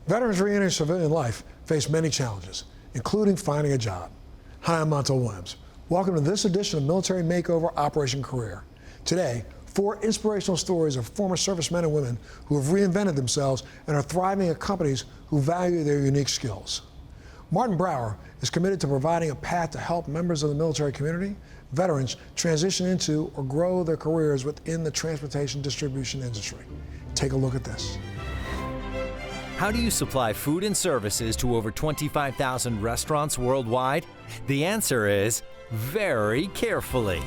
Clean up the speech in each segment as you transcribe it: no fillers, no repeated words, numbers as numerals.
Veterans re-entering civilian life face many challenges, including finding a job. Hi, I'm Montel Williams. Welcome to this edition of Military Makeover Operation Career. Today, 4 inspirational stories of former servicemen and women who have reinvented themselves and are thriving at companies who value their unique skills. Martin Brower is committed to providing a path to help members of the military community, veterans, transition into or grow their careers within the transportation distribution industry. Take a look at this. How do you supply food and services to over 25,000 restaurants worldwide? The answer is very carefully.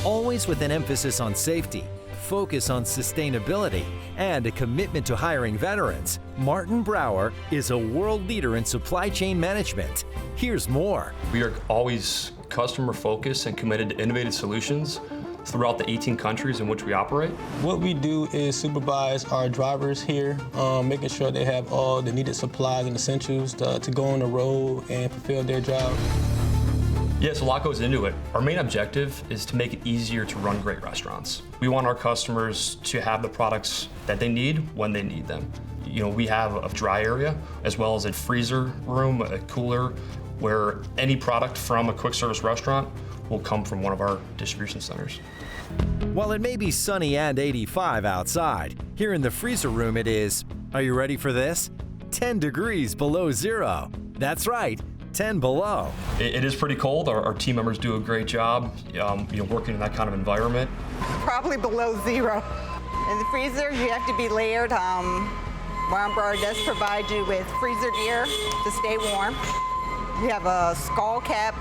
Always with an emphasis on safety, focus on sustainability, and a commitment to hiring veterans, Martin Brower is a world leader in supply chain management. Here's more. We are always customer focused and committed to innovative solutions throughout the 18 countries in which we operate. What we do is supervise our drivers here, making sure they have all the needed supplies and essentials to go on the road and fulfill their job. Yes, a lot goes into it. Our main objective is to make it easier to run great restaurants. We want our customers to have the products that they need when they need them. You know, we have a dry area as well as a freezer room, a cooler, where any product from a quick service restaurant will come from one of our distribution centers. While it may be sunny and 85 outside, here in the freezer room it is, are you ready for this? 10 degrees below zero. That's right, 10 below. It is pretty cold. Our team members do a great job working in that kind of environment. Probably below zero. In the freezer, you have to be layered. Martin Brower does provide you with freezer gear to stay warm. You have a skull cap,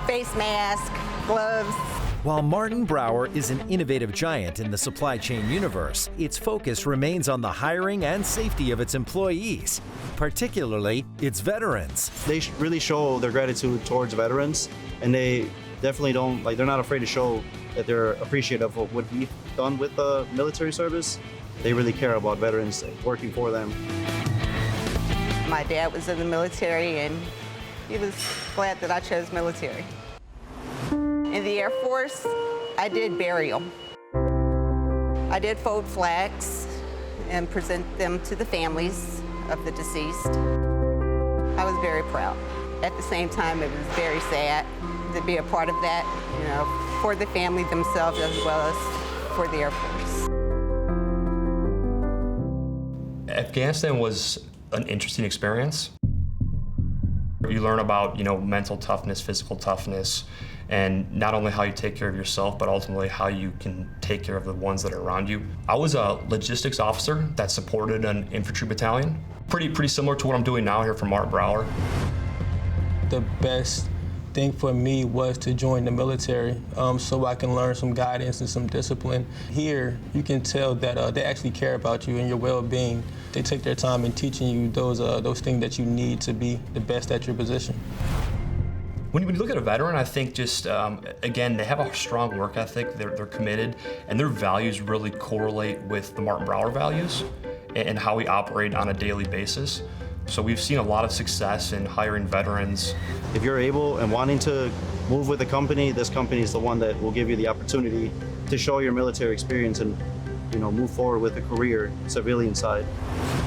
face mask, gloves. While Martin Brower is an innovative giant in the supply chain universe, its focus remains on the hiring and safety of its employees, particularly its veterans. They really show their gratitude towards veterans, and they definitely they're not afraid to show that they're appreciative of what we've done with the military service. They really care about veterans working for them. My dad was in the military, and he was glad that I chose military. In the Air Force, I did burial. I did fold flags and present them to the families of the deceased. I was very proud. At the same time, it was very sad to be a part of that, for the family themselves as well as for the Air Force. Afghanistan was an interesting experience. You learn about, mental toughness, physical toughness, and not only how you take care of yourself, but ultimately how you can take care of the ones that are around you. I was a logistics officer that supported an infantry battalion. Pretty similar to what I'm doing now here for Martin Brower. The best thing for me was to join the military so I can learn some guidance and some discipline. Here, you can tell that they actually care about you and your well-being. They take their time in teaching you those things that you need to be the best at your position. When you look at a veteran, I think just, again, they have a strong work ethic, they're committed, and their values really correlate with the Martin Brower values and how we operate on a daily basis. So we've seen a lot of success in hiring veterans. If you're able and wanting to move with a company, this company is the one that will give you the opportunity to show your military experience and move forward with a career civilian side.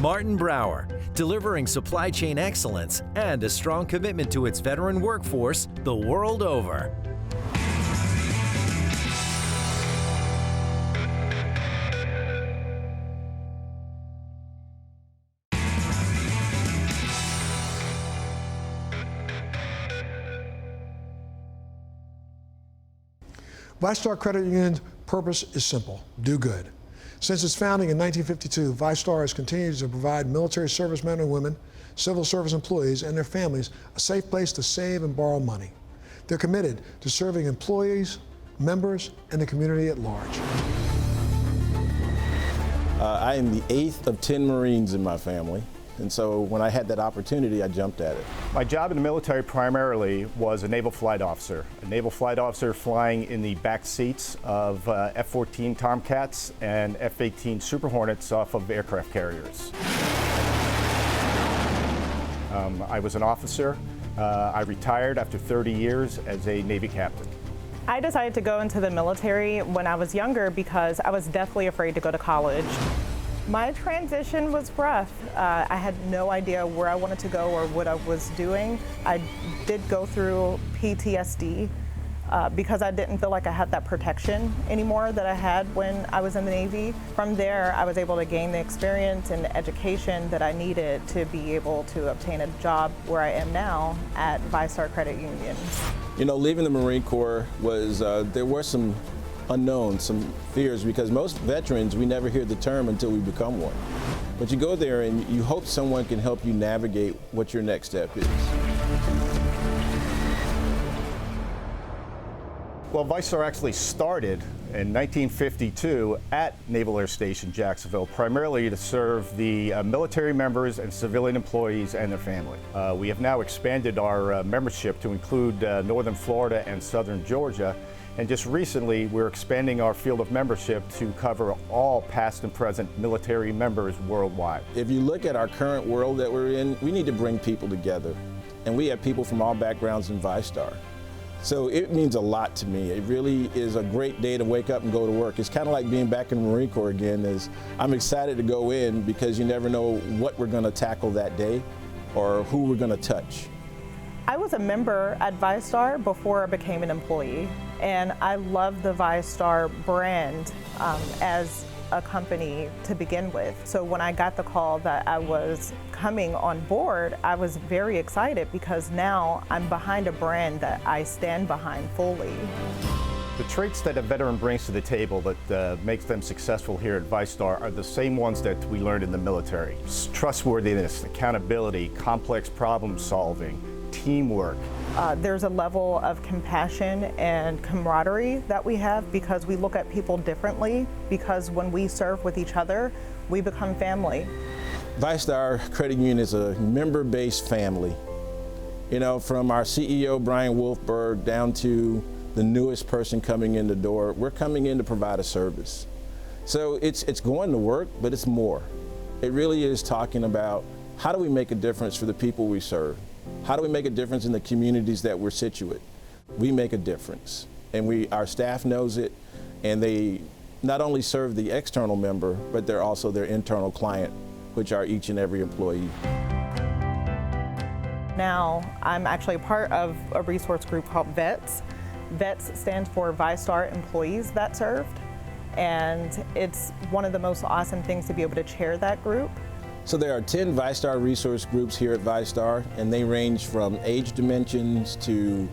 Martin Brower, delivering supply chain excellence and a strong commitment to its veteran workforce the world over. VyStar Credit Union's purpose is simple: do good. Since its founding in 1952, VyStar has continued to provide military servicemen and women, civil service employees, and their families a safe place to save and borrow money. They're committed to serving employees, members, and the community at large. I am the 8th of 10 Marines in my family. And so when I had that opportunity, I jumped at it. My job in the military primarily was a naval flight officer. A naval flight officer flying in the back seats of F-14 Tomcats and F-18 Super Hornets off of aircraft carriers. I was an officer. I retired after 30 years as a Navy captain. I decided to go into the military when I was younger because I was deathly afraid to go to college. My transition was rough. I had no idea where I wanted to go or what I was doing. I did go through PTSD because I didn't feel like I had that protection anymore that I had when I was in the Navy. From there, I was able to gain the experience and the education that I needed to be able to obtain a job where I am now at VyStar Credit Union. You know, leaving the Marine Corps was, there were some unknowns, some fears, because most veterans, we never hear the term until we become one. But you go there and you hope someone can help you navigate what your next step is. Well, VyStar actually started in 1952 at Naval Air Station Jacksonville, primarily to serve the military members and civilian employees and their family. We have now expanded our membership to include northern Florida and southern Georgia. And just recently, we're expanding our field of membership to cover all past and present military members worldwide. If you look at our current world that we're in, we need to bring people together. And we have people from all backgrounds in VyStar. So it means a lot to me. It really is a great day to wake up and go to work. It's kind of like being back in the Marine Corps again. I'm excited to go in because you never know what we're going to tackle that day or who we're going to touch. I was a member at VyStar before I became an employee, and I love the VyStar brand as a company to begin with. So when I got the call that I was coming on board, I was very excited because now I'm behind a brand that I stand behind fully. The traits that a veteran brings to the table that makes them successful here at VyStar are the same ones that we learned in the military. Trustworthiness, accountability, complex problem solving, teamwork. There's a level of compassion and camaraderie that we have because we look at people differently, because when we serve with each other, we become family. VyStar Credit Union is a member-based family. You know, from our CEO, Brian Wolfberg, down to the newest person coming in the door, we're coming in to provide a service. So it's going to work, but it's more. It really is talking about how do we make a difference for the people we serve? How do we make a difference in the communities that we're situate? We make a difference, and our staff knows it, and they not only serve the external member, but they're also their internal client, which are each and every employee. Now, I'm actually a part of a resource group called VETS. VETS stands for VyStar Employees That Served, and it's one of the most awesome things to be able to chair that group. So there are 10 VyStar resource groups here at VyStar, and they range from age dimensions to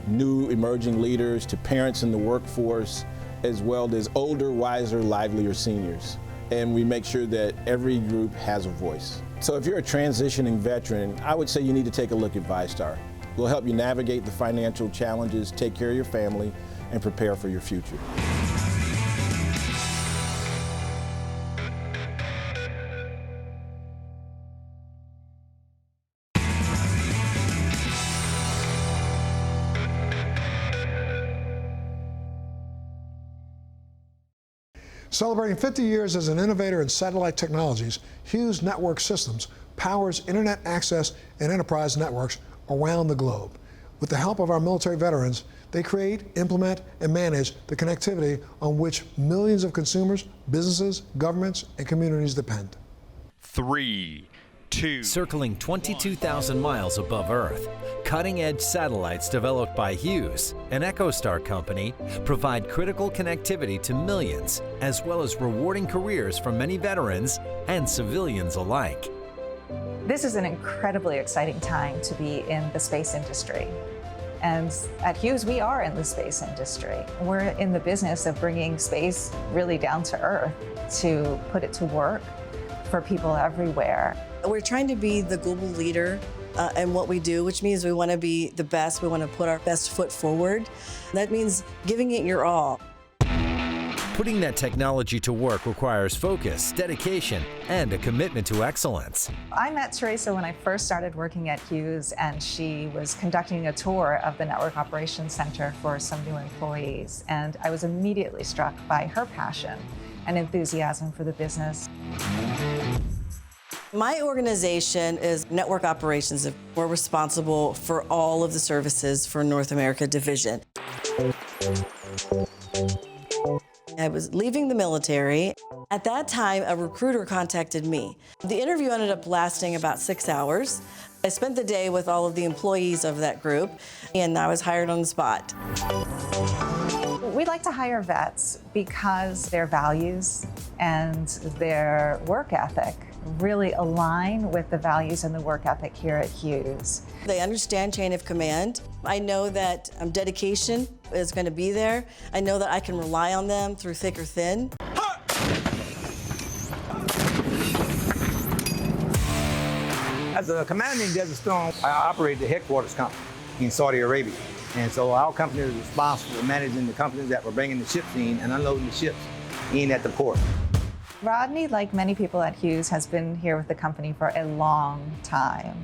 new emerging leaders to parents in the workforce, as well as older, wiser, livelier seniors. And we make sure that every group has a voice. So if you're a transitioning veteran, I would say you need to take a look at VyStar. We'll help you navigate the financial challenges, take care of your family, and prepare for your future. Celebrating 50 years as an innovator in satellite technologies, Hughes Network Systems powers internet access and enterprise networks around the globe. With the help of our military veterans, they create, implement, and manage the connectivity on which millions of consumers, businesses, governments, and communities depend. 3, 2, circling 22,000 miles above Earth, cutting-edge satellites developed by Hughes, an EchoStar company, provide critical connectivity to millions, as well as rewarding careers for many veterans and civilians alike. This is an incredibly exciting time to be in the space industry. And at Hughes, we are in the space industry. We're in the business of bringing space really down to Earth to put it to work for people everywhere. We're trying to be the global leader in what we do, which means we want to be the best. We want to put our best foot forward. That means giving it your all. Putting that technology to work requires focus, dedication, and a commitment to excellence. I met Teresa when I first started working at Hughes, and she was conducting a tour of the Network Operations Center for some new employees. And I was immediately struck by her passion and enthusiasm for the business. My organization is Network Operations. We're responsible for all of the services for North America Division. I was leaving the military. At that time, a recruiter contacted me. The interview ended up lasting about 6 hours. I spent the day with all of the employees of that group, and I was hired on the spot. We like to hire vets because their values and their work ethic really align with the values and the work ethic here at Hughes. They understand chain of command. I know that dedication is going to be there. I know that I can rely on them through thick or thin. As a commander in Desert Storm, I operate the headquarters company in Saudi Arabia. And so our company is responsible for managing the companies that were bringing the ships in and unloading the ships in at the port. Rodney, like many people at Hughes, has been here with the company for a long time.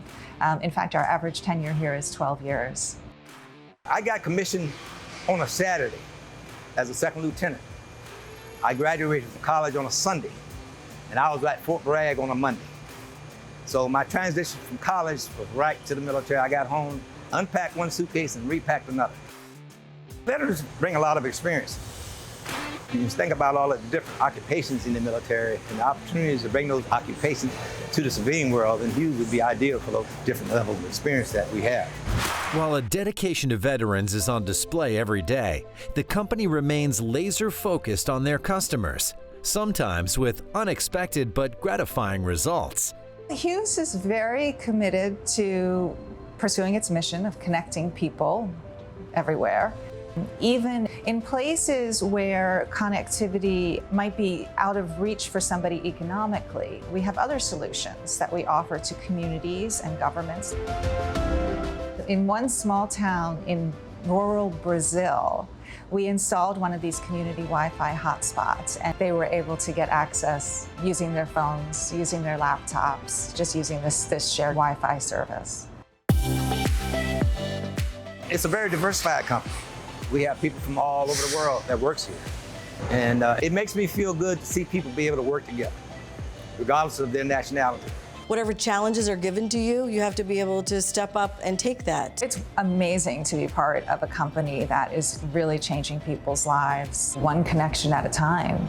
In fact, our average tenure here is 12 years. I got commissioned on a Saturday as a second lieutenant. I graduated from college on a Sunday, and I was at Fort Bragg on a Monday. So my transition from college was right to the military. I got home, unpacked one suitcase and repacked another. Veterans bring a lot of experience. You just think about all the different occupations in the military and the opportunities to bring those occupations to the civilian world, and Hughes would be ideal for those different levels of experience that we have. While a dedication to veterans is on display every day, the company remains laser focused on their customers, sometimes with unexpected but gratifying results. Hughes is very committed to pursuing its mission of connecting people everywhere. Even in places where connectivity might be out of reach for somebody economically, we have other solutions that we offer to communities and governments. In one small town in rural Brazil, we installed one of these community Wi-Fi hotspots, and they were able to get access using their phones, using their laptops, just using this shared Wi-Fi service. It's a very diversified company. We have people from all over the world that works here. And it makes me feel good to see people be able to work together, regardless of their nationality. Whatever challenges are given to you, you have to be able to step up and take that. It's amazing to be part of a company that is really changing people's lives, one connection at a time.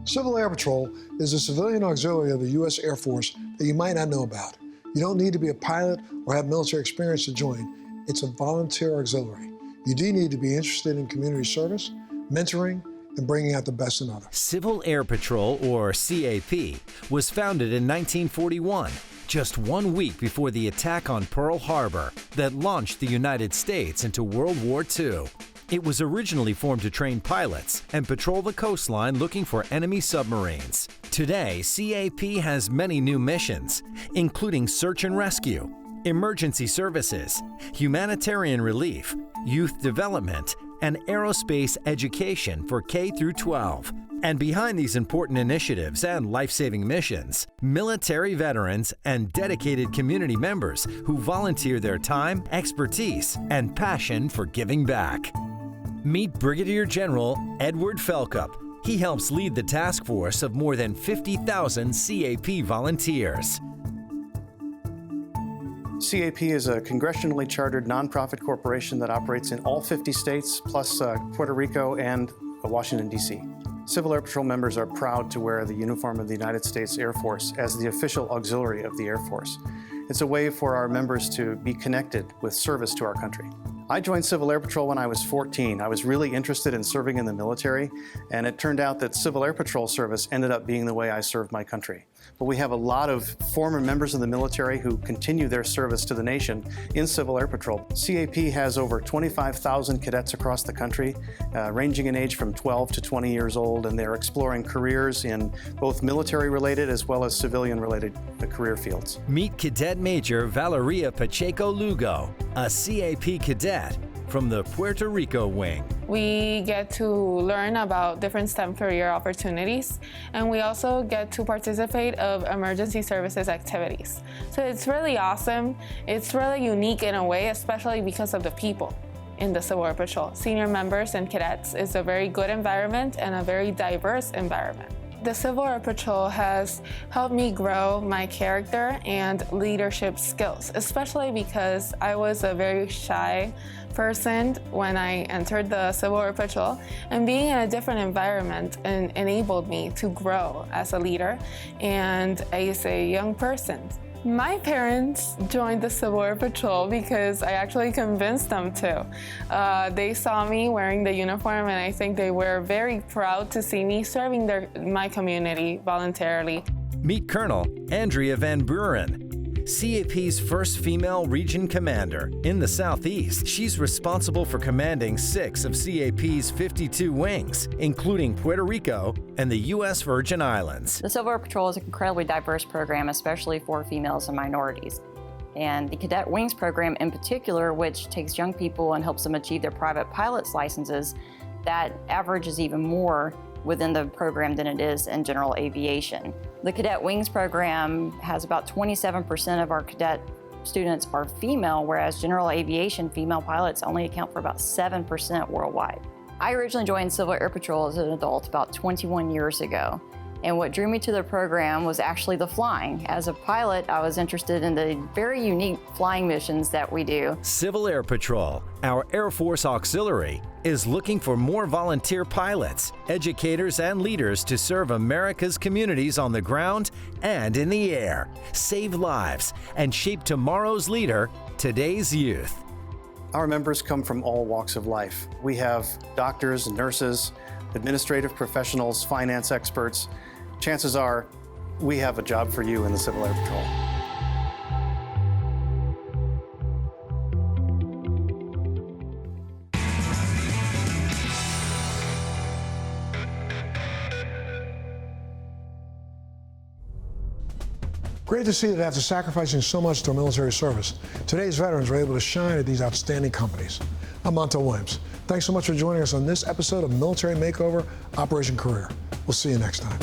Civil Air Patrol is a civilian auxiliary of the U.S. Air Force that you might not know about. You don't need to be a pilot or have military experience to join. It's a volunteer auxiliary. You do need to be interested in community service, mentoring, and bringing out the best in others. Civil Air Patrol, or CAP, was founded in 1941, just 1 week before the attack on Pearl Harbor that launched the United States into World War II. It was originally formed to train pilots and patrol the coastline looking for enemy submarines. Today, CAP has many new missions, including search and rescue, emergency services, humanitarian relief, youth development, and aerospace education for K through 12. And behind these important initiatives and life-saving missions, military veterans and dedicated community members who volunteer their time, expertise, and passion for giving back. Meet Brigadier General Edward Felkup. He helps lead the task force of more than 50,000 CAP volunteers. CAP is a congressionally chartered nonprofit corporation that operates in all 50 states, plus Puerto Rico and Washington, D.C. Civil Air Patrol members are proud to wear the uniform of the United States Air Force as the official auxiliary of the Air Force. It's a way for our members to be connected with service to our country. I joined Civil Air Patrol when I was 14. I was really interested in serving in the military, and it turned out that Civil Air Patrol service ended up being the way I served my country. But we have a lot of former members of the military who continue their service to the nation in Civil Air Patrol. CAP has over 25,000 cadets across the country, ranging in age from 12 to 20 years old, and they're exploring careers in both military-related as well as civilian-related career fields. Meet Cadet Major Valeria Pacheco Lugo, a CAP cadet from the Puerto Rico wing. We get to learn about different STEM career opportunities, and we also get to participate of emergency services activities. So it's really awesome. It's really unique in a way, especially because of the people in the Civil Air Patrol. Senior members and cadets is a very good environment and a very diverse environment. The Civil Air Patrol has helped me grow my character and leadership skills, especially because I was a very shy person when I entered the Civil Air Patrol, and being in a different environment enabled me to grow as a leader and as a young person. My parents joined the Civil Air Patrol because I actually convinced them to. They saw me wearing the uniform, and I think they were very proud to see me serving my community voluntarily. Meet Colonel Andrea Van Buren, CAP's first female region commander in the Southeast. She's responsible for commanding 6 of CAP's 52 wings, including Puerto Rico and the U.S. Virgin Islands. The Civil Air Patrol is an incredibly diverse program, especially for females and minorities. And the Cadet Wings program in particular, which takes young people and helps them achieve their private pilot's licenses, that average is even more within the program than it is in general aviation. The Cadet Wings program has about 27% of our cadet students are female, whereas general aviation female pilots only account for about 7% worldwide. I originally joined Civil Air Patrol as an adult about 21 years ago. And what drew me to the program was actually the flying. As a pilot, I was interested in the very unique flying missions that we do. Civil Air Patrol, our Air Force auxiliary, is looking for more volunteer pilots, educators, and leaders to serve America's communities on the ground and in the air, save lives, and shape tomorrow's leader, today's youth. Our members come from all walks of life. We have doctors, nurses, administrative professionals, finance experts. Chances are we have a job for you in the Civil Air Patrol. Great to see that after sacrificing so much to military service, today's veterans are able to shine at these outstanding companies. I'm Montel Williams. Thanks so much for joining us on this episode of Military Makeover Operation Career. We'll see you next time.